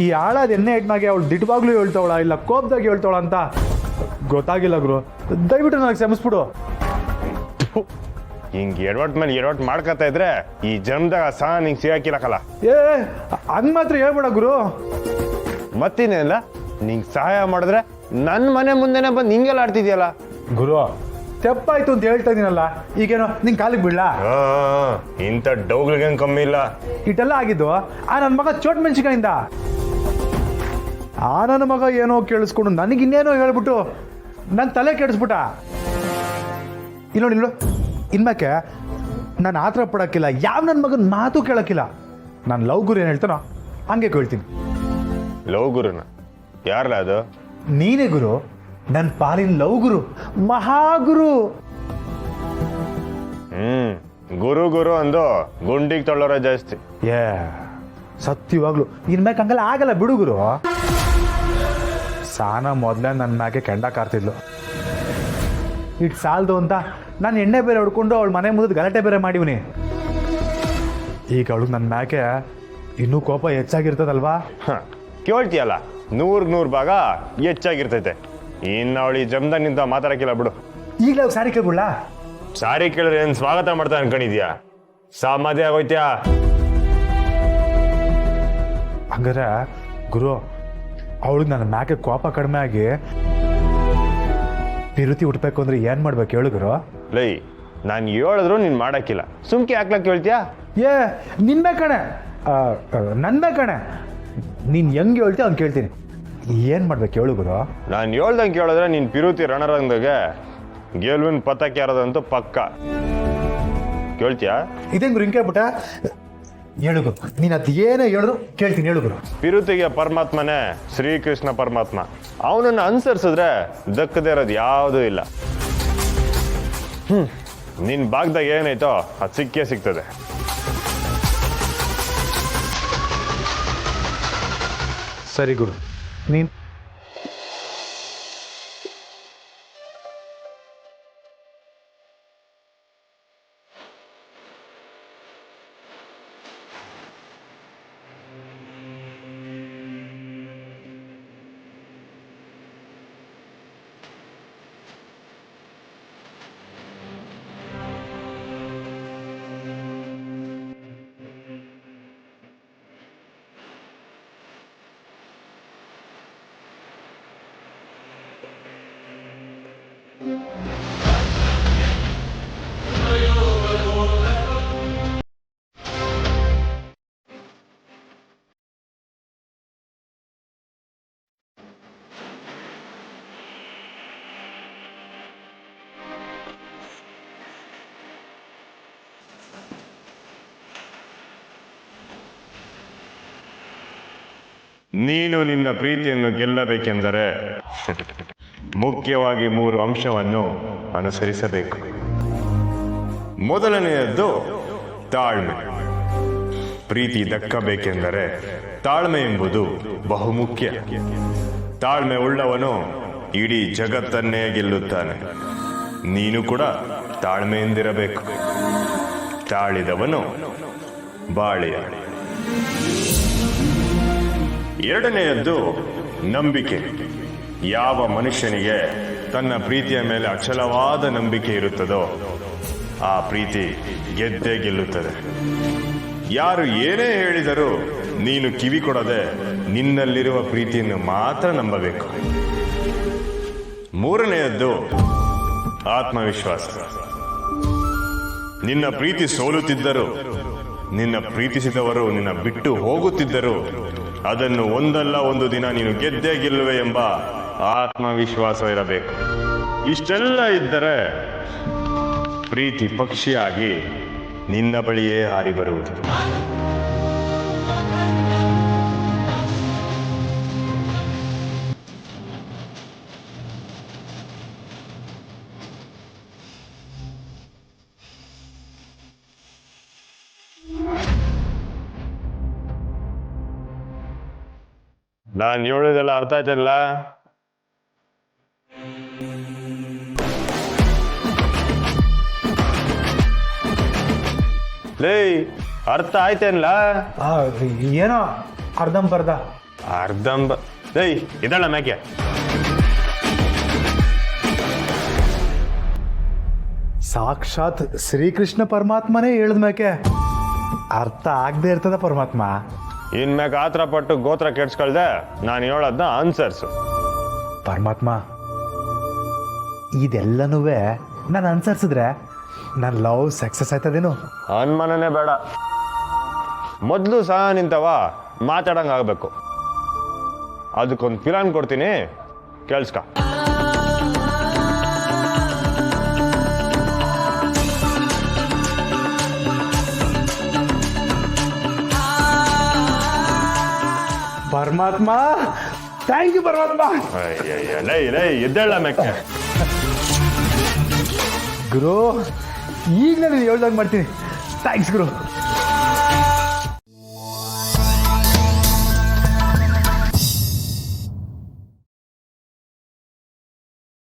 ಈ ಆಳದ ಎಣ್ಣೆ ಹೆಟ್ನಾಗೆ ಅವಳು ದಿಟ್ವಾಗ್ಲೂ ಹೇಳ್ತಾವಳ ಇಲ್ಲ ಕೋಪದಾಗ ಹೇಳ್ತಾವಳ ಅಂತ ಗೊತ್ತಾಗಿಲ್ಲ ಗುರು. ದಯವಿಟ್ಟು ನನಗೆ ಕ್ಷಮಿಸ್ಬಿಡು. ಹಿಂಗ್ ಎಡವಟ್ ಮೇಲೆ ಎಡವಟ್ ಮಾಡ್ಕೊತಾ ಇದ್ರೆ ಈ ಜನ್ಮದಾಗ ಸಹ ನಿಂಗೆ ಸಿಗಾಕಿಲ್ಲಕಲ್ಲ. ಏ ಹಂಗ್ ಮಾತ್ರ ಹೇಳ್ಬೇಡ ಗುರು. ಮತ್ತಿನ್ನೆಲ್ಲ ನಿಂಗೆ ಸಹಾಯ ಮಾಡಿದ್ರೆ ನನ್ನ ಮನೆ ಮುಂದೆನೆ ಬಂದು ಹಿಂಗೆಲ್ಲ ಆಡ್ತಿದ್ಯಲ್ಲ. ಗುರು ತೆಪ್ಪಾಯ್ತು ಅಂತ ಹೇಳ್ತಾ ಇದೀನಲ್ಲ, ಈಗೇನೋ ನಿಂಗೆ ಕಾಲಿಗೆ ಬಿಡ್ಲಾ? ಇಂಥ ಡೌಗ್ಲಿಗೇನು ಕಮ್ಮಿ ಇಲ್ಲ. ಇಟ್ಟೆಲ್ಲ ಆಗಿದ್ದು ಆ ನನ್ನ ಮಗ ಚೋಟ್ ಮೆಣಸಿಕಾಯಿಂದ. ಆ ನನ್ನ ಮಗ ಏನೋ ಕೇಳಿಸ್ಕೊಂಡು ನನಗಿನ್ನೇನೋ ಹೇಳ್ಬಿಟ್ಟು ನನ್ನ ತಲೆ ಕೆಡಿಸ್ಬಿಟ್ಟ. ಇಲ್ಲೋ ಇನ್ಮ್ಯಾಕೆ ನಾನು ಆತರ ಪಡೋಕ್ಕಿಲ್ಲ, ಯಾವ ನನ್ನ ಮಗನ ಮಾತು ಕೇಳೋಕ್ಕಿಲ್ಲ. ನಾನು ಲವ್ ಗುರು ಏನು ಹೇಳ್ತಾನೋ ಹಂಗೆ ಕೇಳ್ತೀನಿ. ಲವ್ ಗುರುನ ಯಾರಲ್ಲ ಅದು? ನೀನೇ ಗುರು, ನನ್ನ ಪಾಲಿನ ಲವ್ ಗುರು, ಮಹಾಗುರು. ಗುರು ಗುರು ಅಂದು ಗುಂಡಿಗೆ ತೊಳ್ಳೋರ ಜಾಸ್ತಿ. ಏ ಸತ್ಯವಾಗ್ಲು ಇನ್ಮ್ಯಾಕೆ ಹಂಗಲ್ಲ ಆಗಲ್ಲ ಬಿಡು ಗುರು. ಸಾನ ಮೊದಲೇ ನನ್ನ ಮ್ಯಾಗೆ ಕೆಂಡ ಕಾರ್ತಿದ್ಲು. ಇಟ್ ಸಾಲದು ಅಂತ ನಾನು ಎಣ್ಣೆ ಬೇರೆ ಹೊಡ್ಕೊಂಡು ಅವಳ ಮನೆ ಮುಂದೆ ಗಲಾಟೆ ಬೇರೆ ಮಾಡಿವ್ನಿ. ಈಗ ಅವಳಿಗೆ ನನ್ನ ಮ್ಯಾಗೆ ಇನ್ನೂ ಕೋಪ ಹೆಚ್ಚಾಗಿರ್ತದಲ್ವಾ? ಕೇಳ್ತೀಯಲ್ಲ, 100 ಭಾಗ ಹೆಚ್ಚಾಗಿರ್ತೈತೆ. ಇನ್ನು ಅವಳು ಈ ಜಮ್ದಾನಿಂದ ಮಾತಾಡಕ್ಕಿಲ್ಲ ಬಿಡು. ಈಗಲೇ ಸಾರಿ ಕೇಳ್ಬಿಡ್ಲಾ? ಸಾರಿ ಕೇಳಿದ್ರೆ ಏನ್ ಸ್ವಾಗತ ಮಾಡ್ತಾ ಅನ್ಕೊಂಡಿದ್ಯಾ? ಸಮಾಧಿ ಆಗೋಯ್ತ್ಯಾ? ಹಂಗಾರೆ ಗುರು ಅವಳಿಗೆ ನನ್ನ ಮ್ಯಾಗೆ ಕೋಪ ಕಡಿಮೆ ಆಗಿ ಪಿರುತಿ ಹುಟ್ಟಬೇಕು ಅಂದ್ರೆ ಏನ್ ಮಾಡ್ಬೇಕು ಹೇಳು ಗುರು? ಲೈ, ನಾನು ಹೇಳಿದ್ರು ನೀನ್ ಮಾಡಕ್ಕಿಲ್ಲ, ಸುಮ್ಕೆ ಹಾಕ್ಲಕ್ ಹೇಳ್ತೀಯಾ? ಏ ನಿನ್ನೆ ಕಣೆ, ನನ್ನ ಕಣೆ, ನೀನ್ ಹೆಂಗೆ ಹೇಳ್ತೀಯ ಅವ್ನು ಕೇಳ್ತೀನಿ. ಏನ್ ಮಾಡ್ಬೇಕು ಹೇಳು ಗುರು? ನಾನು ಹೇಳ್ದಂಗೆ ಕೇಳಿದ್ರೆ ನೀನ್ ಪಿರುತಿ ರಣರಂಗದಾಗೆ ಗೆಲುವಿನ ಪತಾಕೆ ಯಾರದಂತೂ ಪಕ್ಕ. ಕೇಳ್ತೀಯಾ? ಇದೇನ್ ಗುರು ಹಿಂಗೆ ಕೇಳ್ಬಿಟ್ಟ? ಹೇಳು ಗುರು, ನೀನ್ ಅದು ಏನೇ ಹೇಳಿದ್ರು ಕೇಳ್ತೀನಿ, ಹೇಳು ಗುರು. ಪಿರುತಿಗೆ ಪರಮಾತ್ಮನೇ ಶ್ರೀಕೃಷ್ಣ ಪರಮಾತ್ಮ. ಅವನನ್ನು ಅನುಸರಿಸಿದ್ರೆ ದಕ್ಕದೇ ಇರೋದು ಯಾವುದೂ ಇಲ್ಲ. ನಿನ್ ಭಾಗದಾಗ ಏನಾಯ್ತೋ ಅದು ಸಿಕ್ಕೇ ಸಿಗ್ತದೆ. ಸರಿ ಗುರು, ನೀನ್ ನೀನು ನಿನ್ನ ಪ್ರೀತಿಯನ್ನು ಗೆಲ್ಲಬೇಕೆಂದರೆ ಮುಖ್ಯವಾಗಿ 3 ಅಂಶವನ್ನು ಅನುಸರಿಸಬೇಕು. ಮೊದಲನೆಯದ್ದು ತಾಳ್ಮೆ. ಪ್ರೀತಿ ದಕ್ಕಬೇಕೆಂದರೆ ತಾಳ್ಮೆ ಎಂಬುದು ಬಹುಮುಖ್ಯ. ತಾಳ್ಮೆ ಉಳ್ಳವನು ಇಡೀ ಜಗತ್ತನ್ನೇ ಗೆಲ್ಲುತ್ತಾನೆ. ನೀನು ಕೂಡ ತಾಳ್ಮೆಯಿಂದಿರಬೇಕು. ತಾಳಿದವನು ಬಾಳೆಯ. ಎರಡನೆಯದ್ದು ನಂಬಿಕೆ. ಯಾವ ಮನುಷ್ಯನಿಗೆ ತನ್ನ ಪ್ರೀತಿಯ ಮೇಲೆ ಅಚಲವಾದ ನಂಬಿಕೆ ಇರುತ್ತದೋ ಆ ಪ್ರೀತಿ ಗೆದ್ದೇ ಗೆಲ್ಲುತ್ತದೆ. ಯಾರು ಏನೇ ಹೇಳಿದರೂ ನೀನು ಕಿವಿ ಕೊಡದೆ ನಿನ್ನಲ್ಲಿರುವ ಪ್ರೀತಿಯನ್ನು ಮಾತ್ರ ನಂಬಬೇಕು. ಮೂರನೆಯದ್ದು ಆತ್ಮವಿಶ್ವಾಸ. ನಿನ್ನ ಪ್ರೀತಿ ಸೋಲುತ್ತಿದ್ದರೂ, ನಿನ್ನ ಪ್ರೀತಿಸಿದವರು ನಿನ್ನ ಬಿಟ್ಟು ಹೋಗುತ್ತಿದ್ದರೂ ಅದನ್ನು ಒಂದಲ್ಲ ಒಂದು ದಿನ ನೀನು ಗೆದ್ದೇ ಗೆಲ್ಲುವೆ ಎಂಬ ಆತ್ಮವಿಶ್ವಾಸ ಇರಬೇಕು. ಇಷ್ಟೆಲ್ಲ ಇದ್ದರೆ ಪ್ರೀತಿ ಪಕ್ಷಿಯಾಗಿ ನಿನ್ನ ಬಳಿಯೇ ಹಾರಿ ಬರುವುದು. ನಾನು ಹೇಳೋದೆಲ್ಲ ಅರ್ಥ ಆಯ್ತಲ್ಲ? ಲೇ, ಅರ್ಥ ಆಯ್ತೇನಲ್ಲ? ಏನೋ ಅರ್ಧಂಬರ್ಧ. ಅರ್ಧಂಬ ಏಯ್ ಇದಳ ಮ್ಯಾಕೆ ಸಾಕ್ಷಾತ್ ಶ್ರೀಕೃಷ್ಣ ಪರಮಾತ್ಮನೇ ಹೇಳಿದ ಮ್ಯಾಕೆ ಅರ್ಥ ಆಗದೆ ಇರ್ತದ ಪರಮಾತ್ಮ. ಇನ್ಮ್ಯಾಗ ಆತರ ಪಟ್ಟು ಗೋತ್ರ ಕೆಡ್ಸ್ಕೊಳ್ದೆ ನಾನು ಹೇಳೋದನ್ನ ಅನ್ಸರ್ಸು. ಪರಮಾತ್ಮ ಇದೆಲ್ಲನೂ ನಾನು ಅನ್ಸರ್ಸಿದ್ರೆ ನನ್ನ ಲವ್ ಸಕ್ಸಸ್ ಆಯ್ತದೇನು? ಅನ್ಮನನೇ ಬೇಡ, ಮೊದಲು ಸಹ ನಿಂತವ ಮಾತಾಡಂಗೆ ಆಗಬೇಕು. ಅದಕ್ಕೊಂದು ಪ್ಲಾನ್ ಕೊಡ್ತೀನಿ, ಕೇಳಿಸ್ಕ. ಪರಮಾತ್ಮ ಥ್ಯಾಂಕ್ ಯು ಪರಮಾತ್ಮ. ಲೈ ಲೈ ಎದ್ದೇಳ ಮೆಕ್ಕೆ ಗುರು ಈಗಲೇ ನೀನು ಹೇಳ್ದಂಗೆ ಮಾಡ್ತೀನಿ. ಥ್ಯಾಂಕ್ಸ್ ಗುರು.